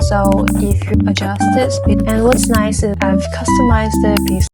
So if you adjust it, and what's nice is I've customized the piece.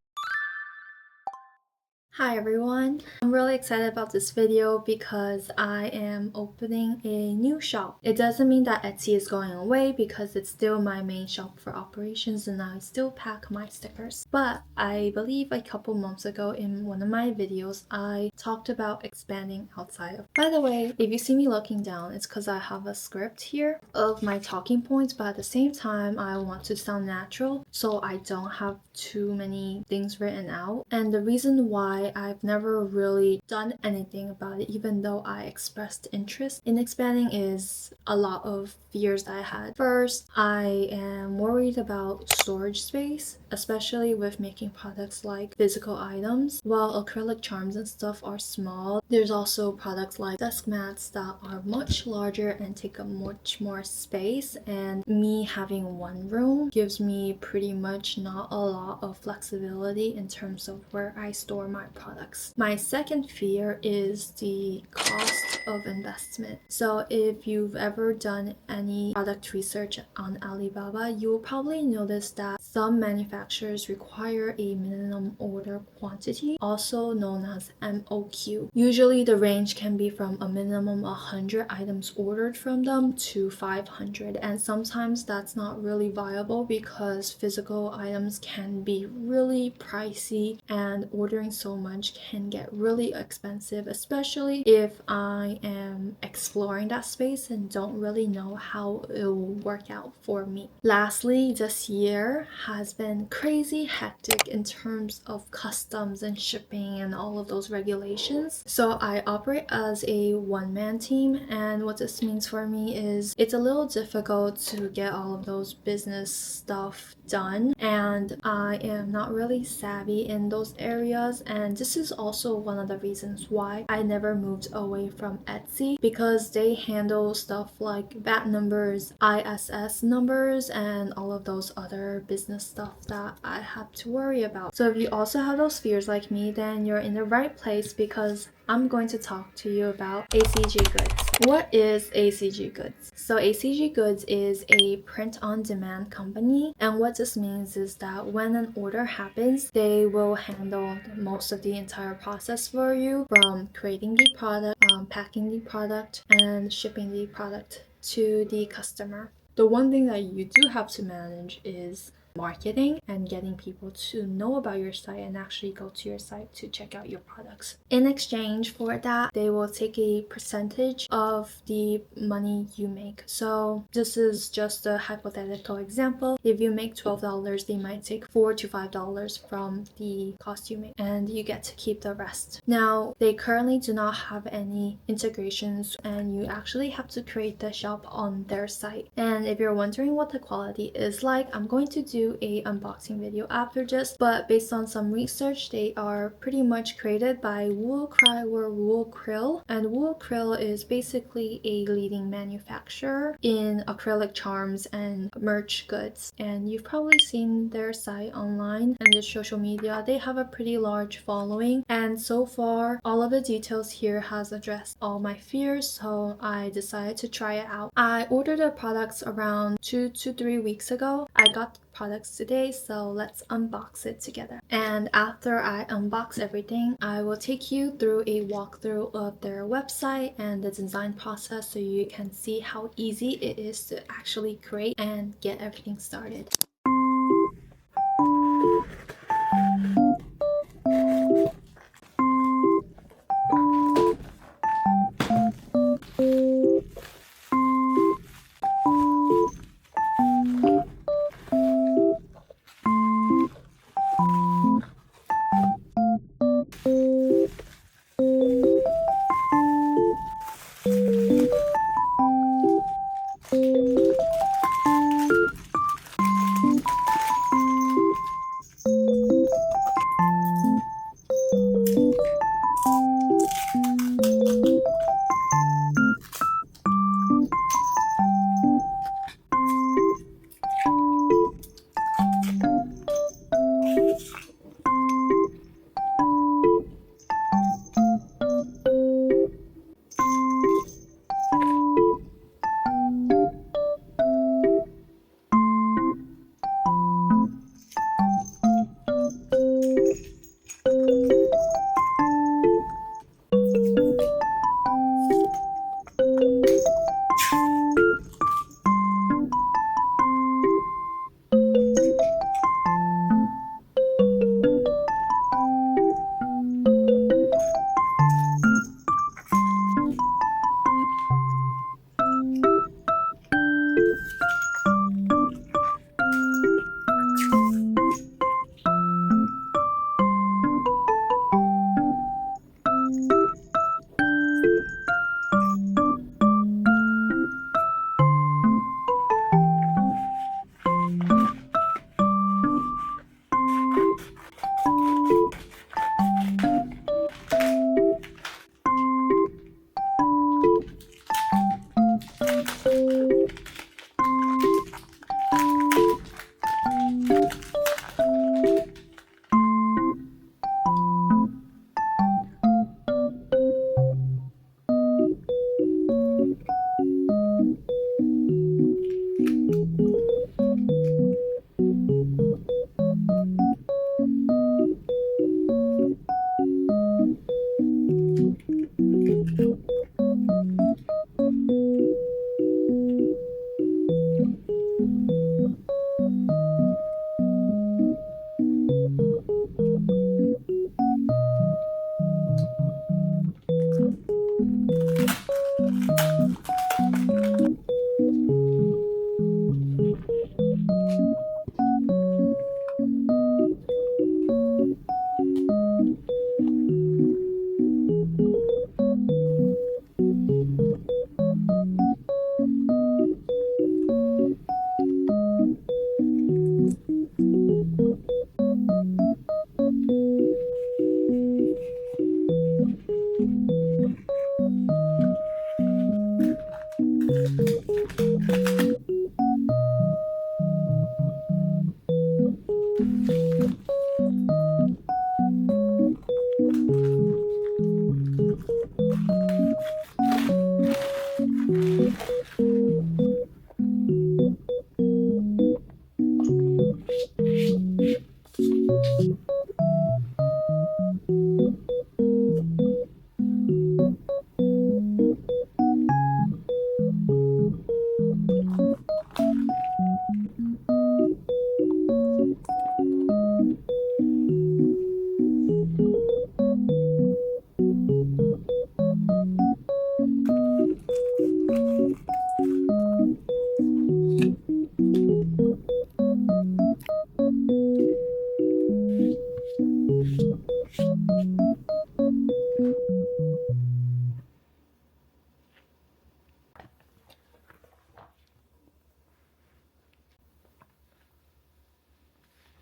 Hi everyone, I'm really excited about this video because I am opening a new shop. It doesn't mean that Etsy is going away because it's still my main shop for operations and I still pack my stickers. But I believe a couple months ago in one of my videos I talked about expanding outside of. By the way, if you see me looking down, it's because I have a script here of my talking points, but at the same time I want to sound natural so I don't have too many things written out. And the reason why I've never really done anything about it, even though I expressed interest in expanding, is a lot of fears that I had. First, I am worried about storage space, especially with making products like physical items. While acrylic charms and stuff are small, there's also products like desk mats that are much larger and take up much more space, and me having one room gives me pretty much not a lot of flexibility in terms of where I store my products. My second fear is the cost of investment. So if you've ever done any product research on Alibaba, you will probably notice that some manufacturers require a minimum order quantity, also known as MOQ. Usually the range can be from a minimum 100 items ordered from them to 500, and sometimes that's not really viable because physical items can be really pricey and ordering so much can get really expensive, especially if I am exploring that space and don't really know how it will work out for me. Lastly, this year has been crazy hectic in terms of customs and shipping and all of those regulations. So I operate as a one-man team, and what this means for me is it's a little difficult to get all of those business stuff done, and I am not really savvy in those areas, and this is also one of the reasons why I never moved away from Etsy, because they handle stuff like VAT numbers, ISS numbers, and all of those other business stuff that I have to worry about. So if you also have those fears like me, then you're in the right place because I'm going to talk to you about ACG Goods. What is ACG Goods? So ACG Goods is a print-on-demand company, and what this means is that when an order happens, they will handle most of the entire process for you, from creating the product, packing the product, and shipping the product to the customer. The one thing that you do have to manage is marketing and getting people to know about your site and actually go to your site to check out your products. In exchange for that, they will take a percentage of the money you make. So this is just a hypothetical example. If you make $12, they might take $4 to $5 from the cost you make, and you get to keep the rest. Now, they currently do not have any integrations, and you actually have to create the shop on their site. And if you're wondering what the quality is like, I'm going to do a unboxing video after this, but based on some research, they are pretty much created by Wooacry or Wooacry, and Wooacry is basically a leading manufacturer in acrylic charms and merch goods, and you've probably seen their site online and their social media. They have a pretty large following, and so far all of the details here has addressed all my fears, so I decided to try it out. I ordered the products around 2 to 3 weeks ago. I got the products today, so let's unbox it together. And after I unbox everything, I will take you through a walkthrough of their website and the design process so you can see how easy it is to actually create and get everything started.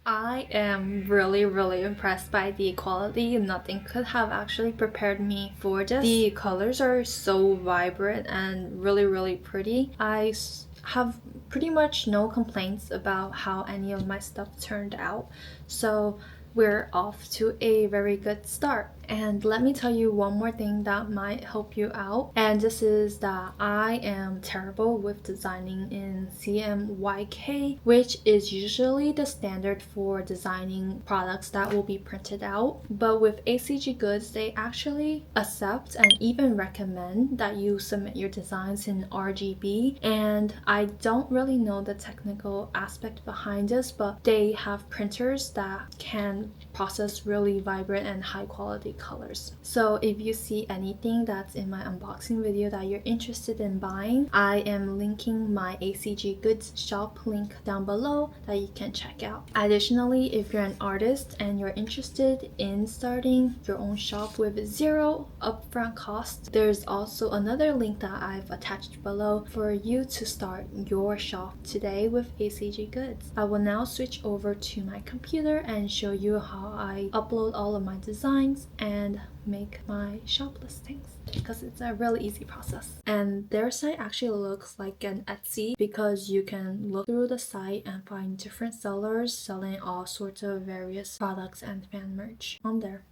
I am really impressed by the quality. Nothing could have actually prepared me for this. The colors are so vibrant and really pretty. Have pretty much no complaints about how any of my stuff turned out. So we're off to a very good start. And let me tell you one more thing that might help you out, and this is that I am terrible with designing in CMYK, which is usually the standard for designing products that will be printed out. But with ACG Goods, they actually accept and even recommend that you submit your designs in RGB, and I don't really know the technical aspect behind this, but they have printers that can process really vibrant and high quality colors. So if you see anything that's in my unboxing video that you're interested in buying, I am linking my ACG Goods shop link down below that you can check out. Additionally, if you're an artist and you're interested in starting your own shop with zero upfront cost, there's also another link that I've attached below for you to start your shop today with ACG Goods. I will now switch over to my computer and show you how I upload all of my designs and make my shop listings, because it's a really easy process. And their site actually looks like an Etsy, because you can look through the site and find different sellers selling all sorts of various products and fan merch on there.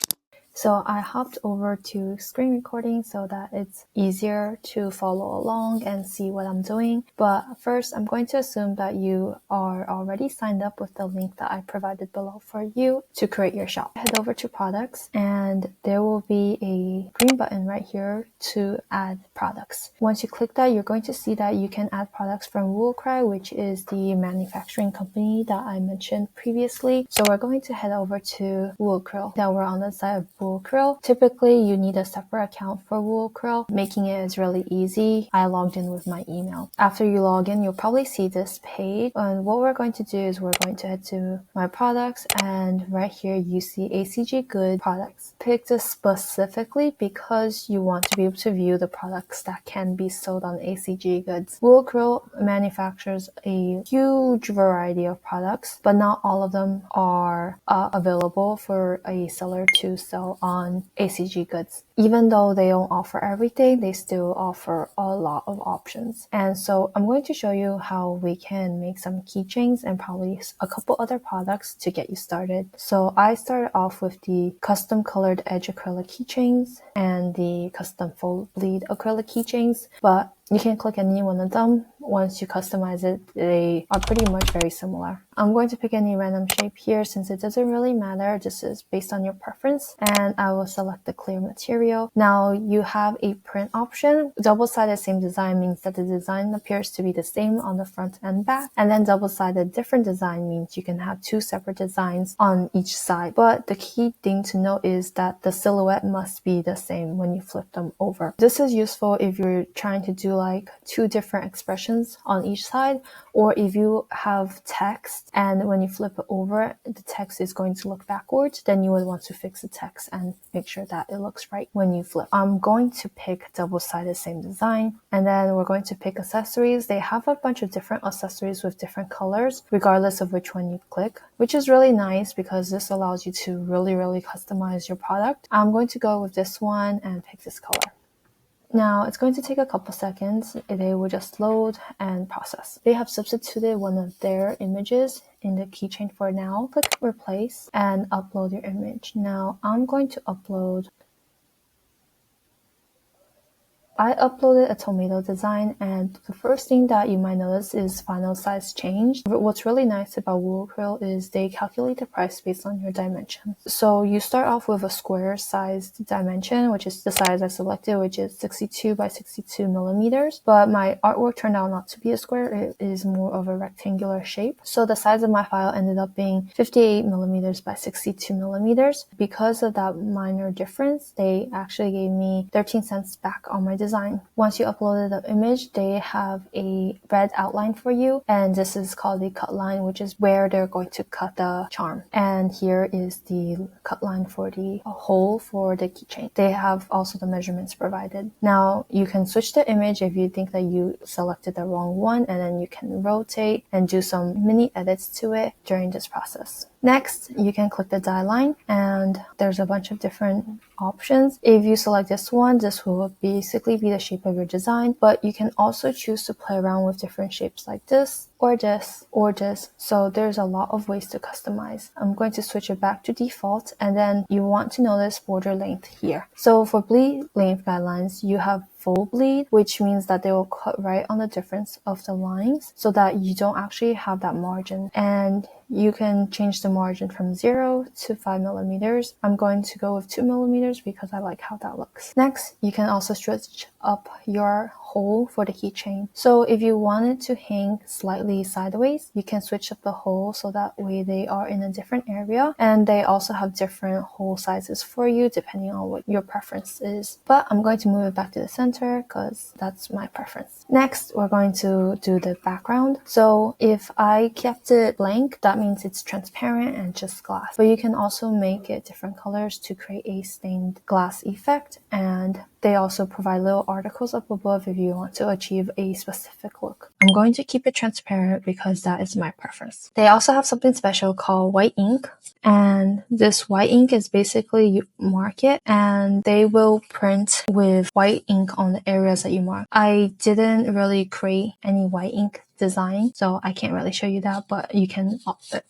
So I hopped over to screen recording so that it's easier to follow along and see what I'm doing. But first, I'm going to assume that you are already signed up with the link that I provided below for you to create your shop. Head over to products, and there will be a green button right here to add products. Once you click that, you're going to see that you can add products from Wooacry, which is the manufacturing company that I mentioned previously. So we're going to head over to Wooacry. Now we're on the side of Wooacry. Typically, you need a separate account for Wooacry. Making it is really easy. I logged in with my email. After you log in, you'll probably see this page. And what we're going to do is we're going to head to my products, and right here you see ACG Goods products. Pick this specifically because you want to be able to view the products that can be sold on ACG Goods. Wooacry manufactures a huge variety of products, but not all of them are available for a seller to sell on ACG Goods. Even though they don't offer everything, they still offer a lot of options. And so I'm going to show you how we can make some keychains and probably a couple other products to get you started. So I started off with the custom colored edge acrylic keychains and the custom fold bleed acrylic keychains, but you can click any one of them once you customize it, they are pretty much very similar. I'm going to pick any random shape here since it doesn't really matter. This is based on your preference, and I will select the clear material. Now you have a print option. Double-sided same design means that the design appears to be the same on the front and back, and then double-sided different design means you can have two separate designs on each side. But the key thing to note is that the silhouette must be the same when you flip them over. This is useful if you're trying to do like two different expressions on each side, or if you have text and when you flip it over, the text is going to look backwards, then you would want to fix the text and make sure that it looks right when you flip. I'm going to pick double-sided same design, and then we're going to pick accessories. They have a bunch of different accessories with different colors, regardless of which one you click, which is really nice because this allows you to really customize your product. I'm going to go with this one and pick this color. Now, it's going to take a couple seconds. They will just load and process. They have substituted one of their images in the keychain for now. Click replace and upload your image. Now, I'm going to upload. I uploaded a tomato design, and the first thing that you might notice is final size changed. What's really nice about Wooacry is they calculate the price based on your dimensions. So you start off with a square sized dimension, which is the size I selected, which is 62 by 62 millimeters. But my artwork turned out not to be a square. It is more of a rectangular shape. So the size of my file ended up being 58 millimeters by 62 millimeters. Because of that minor difference, they actually gave me 13 cents back on my design. Once you uploaded the image, they have a red outline for you, and this is called the cut line, which is where they're going to cut the charm. And here is the cut line for the hole for the keychain. They have also the measurements provided. Now you can switch the image if you think that you selected the wrong one, and then you can rotate and do some mini edits to it during this process. Next, you can click the die line, and there's a bunch of different options. If you select this one, this will basically be the shape of your design, but you can also choose to play around with different shapes like this, or this, or this. So there's a lot of ways to customize. I'm going to switch it back to default, and then you want to notice border length here. So for bleed length guidelines, you have full bleed, which means that they will cut right on the difference of the lines so that you don't actually have that margin. And you can change the margin from 0 to 5 millimeters. I'm going to go with 2 millimeters because I like how that looks. Next, you can also stretch up your hole for the keychain. So if you wanted to hang slightly sideways, you can switch up the hole so that way they are in a different area. And they also have different hole sizes for you depending on what your preference is. But I'm going to move it back to the center because that's my preference. Next, we're going to do the background. So if I kept it blank, that means it's transparent and just glass. But you can also make it different colors to create a stained glass effect. And they also provide little articles up above if you want to achieve a specific look. I'm going to keep it transparent because that is my preference. They also have something special called white ink. And this white ink is basically you mark it and they will print with white ink on the areas that you mark. I didn't really create any white ink design, so I can't really show you that, but you can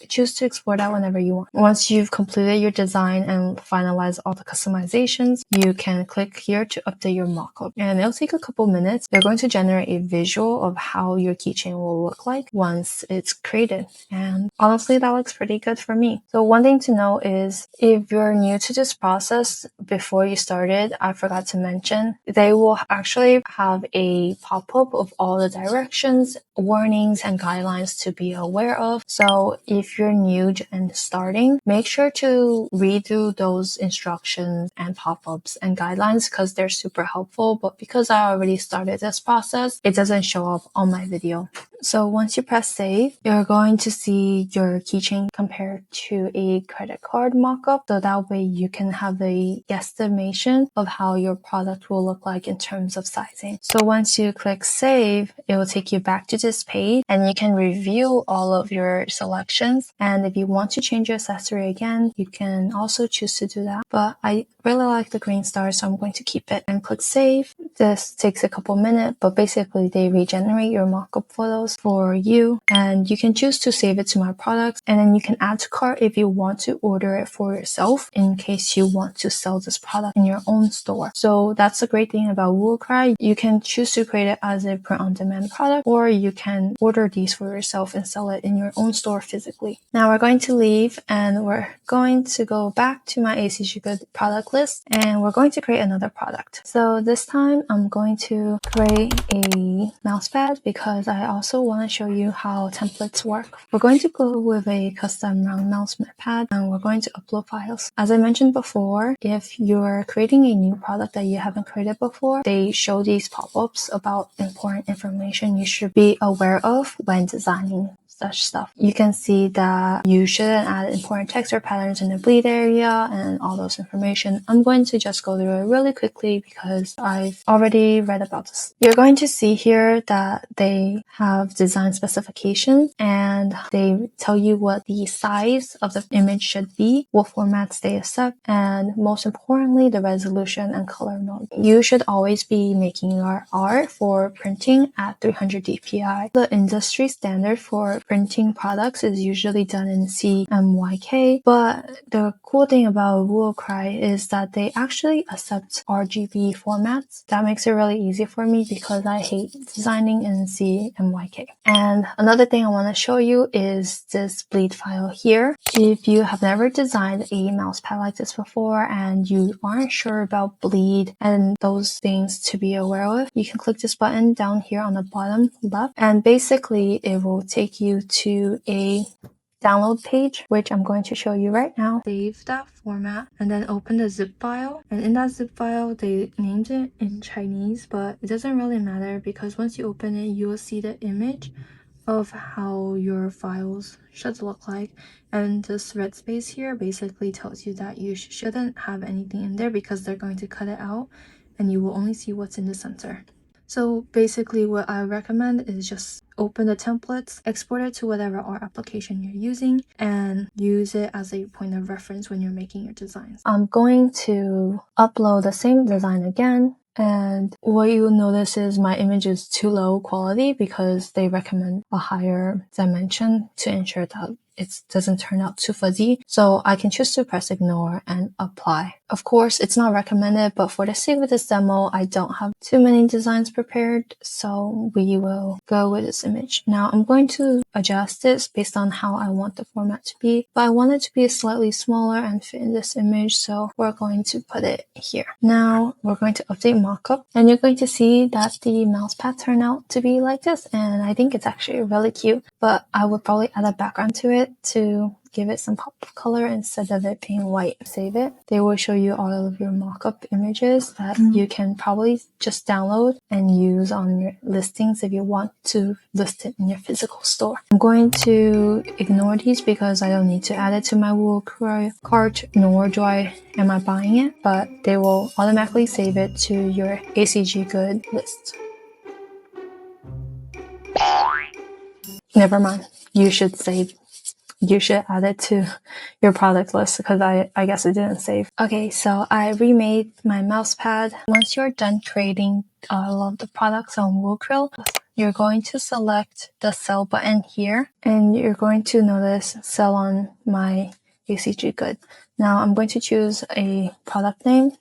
choose to explore that whenever you want. Once you've completed your design and finalized all the customizations, you can click here to update your mockup, and it'll take a couple minutes. They're going to generate a visual of how your keychain will look like once it's created, and honestly that looks pretty good for me. So one thing to know is if you're new to this process, before you started, I forgot to mention, they will actually have a pop-up of all the directions, warnings, and guidelines to be aware of. So if you're new and starting, make sure to read through those instructions and pop-ups and guidelines because they're super helpful. But because I already started this process, it doesn't show up on my video. So once you press save, you're going to see your keychain compared to a credit card mockup. So that way you can have a guesstimation of how your product will look like in terms of sizing. So once you click save, it will take you back to this page and you can review all of your selections. And if you want to change your accessory again, you can also choose to do that. But I really like the green star, so I'm going to keep it and click save. This takes a couple minutes, but basically they regenerate your mockup photos files for you, and you can choose to save it to my products, and then you can add to cart if you want to order it for yourself in case you want to sell this product in your own store. So that's the great thing about Wooacry. You can choose to create it as a print-on-demand product, or you can order these for yourself and sell it in your own store physically. Now we're going to leave and we're going to go back to my ACG Goods product list, and we're going to create another product. So this time I'm going to create a mousepad because I also want to show you how templates work. We're going to go with a custom round mousepad and we're going to upload files. As I mentioned before, if you're creating a new product that you haven't created before, they show these pop-ups about important information you should be aware of when designing such stuff. You can see that you shouldn't add important text or patterns in the bleed area and all those information. I'm going to just go through it really quickly because I've already read about this. You're going to see here that they have design specifications and they tell you what the size of the image should be, what formats they accept, and most importantly, the resolution and color mode. You should always be making your art for printing at 300 dpi. The industry standard for printing products is usually done in CMYK, but the cool thing about Wooacry is that they actually accept RGB formats. That makes it really easy for me because I hate designing in CMYK. And another thing I want to show you is this bleed file here. If you have never designed a mousepad like this before and you aren't sure about bleed and those things to be aware of, you can click this button down here on the bottom left, and basically it will take you to a download page, which I'm going to show you right now. Save that format and then open the zip file, and in that zip file they named it in Chinese, but it doesn't really matter because once you open it you will see the image of how your files should look like, and this red space here basically tells you that you shouldn't have anything in there because they're going to cut it out and you will only see what's in the center. So basically what I recommend is just open the templates, export it to whatever art application you're using, and use it as a point of reference when you're making your designs. I'm going to upload the same design again, and what you'll notice is my image is too low quality because they recommend a higher dimension to ensure that it doesn't turn out too fuzzy. So I can choose to press ignore and apply. Of course, it's not recommended, but for the sake of this demo, I don't have too many designs prepared, so we will go with this image. Now I'm going to adjust this based on how I want the format to be, but I want it to be slightly smaller and fit in this image, so we're going to put it here. Now we're going to update mockup, and you're going to see that the mousepad turned out to be like this, and I think it's actually really cute, but I would probably add a background to it to give it some pop of color instead of it being white. Save it. They will show you all of your mock-up images that you can probably just download and use on your listings if you want to list it in your physical store. I'm going to ignore these because I don't need to add it to my Wooacry cart, nor am I buying it, but they will automatically save it to your ACG Goods list. Never mind. You should add it to your product list because I guess it didn't save. Okay, so I remade my mousepad. Once you're done creating all of the products on Wooacry, you're going to select the sell button here, and you're going to notice sell on my ACG Goods. Now I'm going to choose a product name.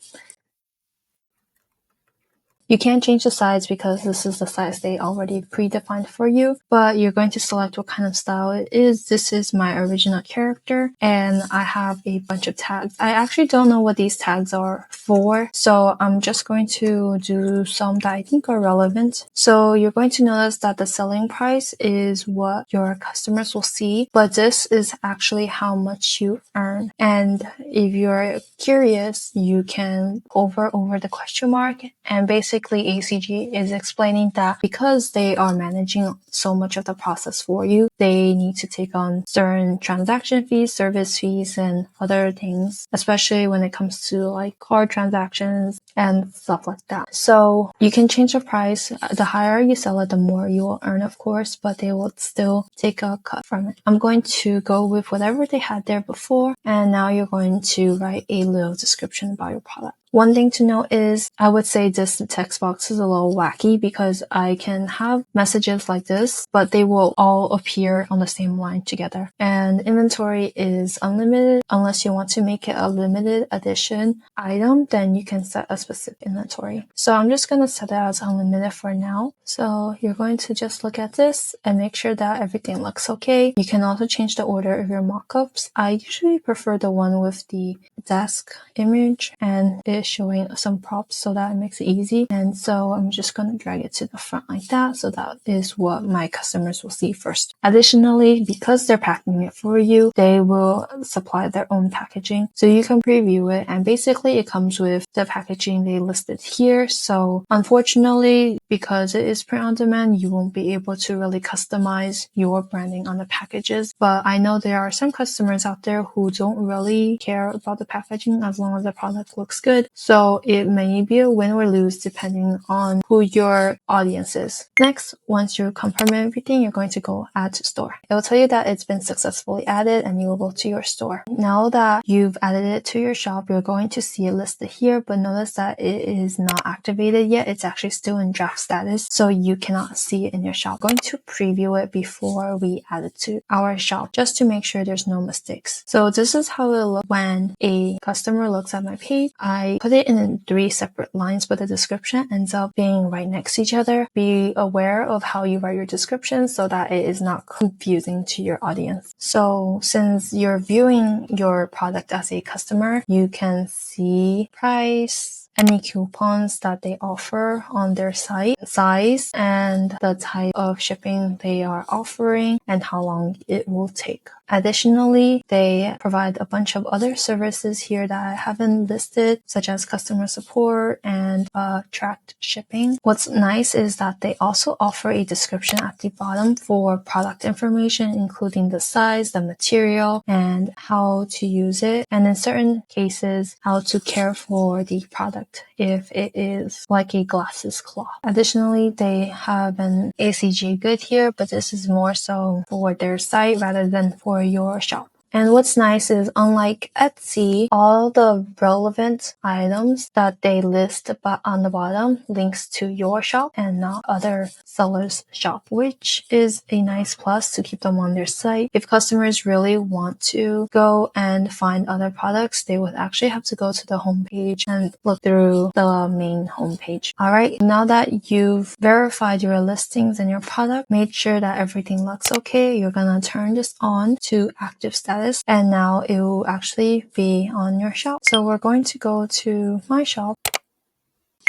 You can't change the size because this is the size they already predefined for you, but you're going to select what kind of style it is. This is my original character, and I have a bunch of tags. I actually don't know what these tags are for, so I'm just going to do some that I think are relevant. So you're going to notice that the selling price is what your customers will see, but this is actually how much you earn. And if you're curious, you can hover over the question mark, and basically ACG is explaining that because they are managing so much of the process for you, they need to take on certain transaction fees, service fees, and other things, especially when it comes to like card transactions and stuff like that. So you can change the price. The higher you sell it, the more you will earn, of course, but they will still take a cut from it. I'm going to go with whatever they had there before, and now you're going to write a little description about your product. One thing to note is I would say this text box is a little wacky because I can have messages like this, but they will all appear on the same line together. And inventory is unlimited. Unless you want to make it a limited edition item, then you can set a specific inventory. So I'm just going to set it as unlimited for now. So you're going to just look at this and make sure that everything looks okay. You can also change the order of your mockups. I usually prefer the one with the desk image and it's showing some props so that it makes it easy. And so I'm just going to drag it to the front like that. So that is what my customers will see first. Additionally, because they're packing it for you, they will supply their own packaging. So you can preview it and basically it comes with the packaging they listed here. So unfortunately, because it is print on demand, you won't be able to really customize your branding on the packages. But I know there are some customers out there who don't really care about the packaging as long as the product looks good. So it may be a win or lose depending on who your audience is. Next, once you confirm everything, you're going to go add to store. It will tell you that it's been successfully added and you will go to your store. Now that you've added it to your shop, you're going to see it listed here, but notice that it is not activated yet. It's actually still in draft status, so you cannot see it in your shop. I'm going to preview it before we add it to our shop just to make sure there's no mistakes. So this is how it looks when a customer looks at my page. I put it in 3 separate lines, but the description ends up being right next to each other. Be aware of how you write your description so that it is not confusing to your audience. So since you're viewing your product as a customer, you can see price, any coupons that they offer on their site, size, and the type of shipping they are offering, and how long it will take. Additionally, they provide a bunch of other services here that I haven't listed, such as customer support and tracked shipping. What's nice is that they also offer a description at the bottom for product information, including the size, the material, and how to use it. And in certain cases, how to care for the product if it is like a glasses cloth. Additionally, they have an ACG good here, but this is more so for their site rather than for your shop. And what's nice is, unlike Etsy, all the relevant items that they list on the bottom links to your shop and not other sellers' shop, which is a nice plus to keep them on their site. If customers really want to go and find other products, they would actually have to go to the homepage and look through the main homepage. Alright, now that you've verified your listings and your product, made sure that everything looks okay, you're gonna turn this on to active status. And now it will actually be on your shop. So we're going to go to my shop.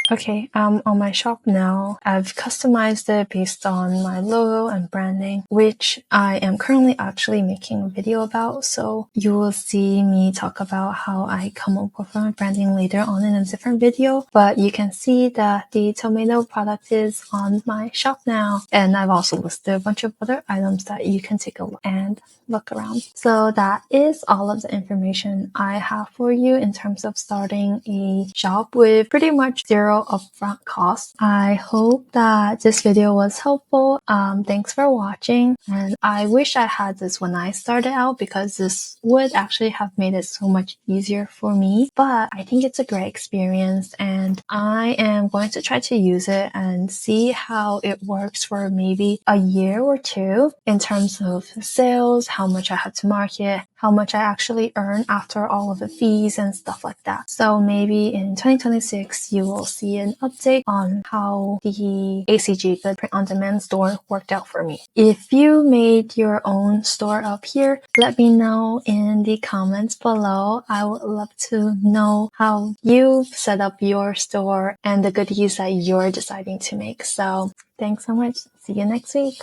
Okay, I'm on my shop now. I've customized it based on my logo and branding, which I am currently actually making a video about. So you will see me talk about how I come up with my branding later on in a different video. But you can see that the tomato product is on my shop now. And I've also listed a bunch of other items that you can take a look and look around. So that is all of the information I have for you in terms of starting a shop with pretty much zero upfront cost. I hope that this video was helpful. Thanks for watching, and I wish I had this when I started out because this would actually have made it so much easier for me, but I think it's a great experience and I am going to try to use it and see how it works for maybe a year or two in terms of sales, how much I have to market, how much I actually earn after all of the fees and stuff like that. So maybe in 2026, you will see an update on how the ACG Goods print on demand store worked out for me. If you made your own store up here, let me know in the comments below. I would love to know how you've set up your store and the goodies that you're deciding to make. So thanks so much. See you next week.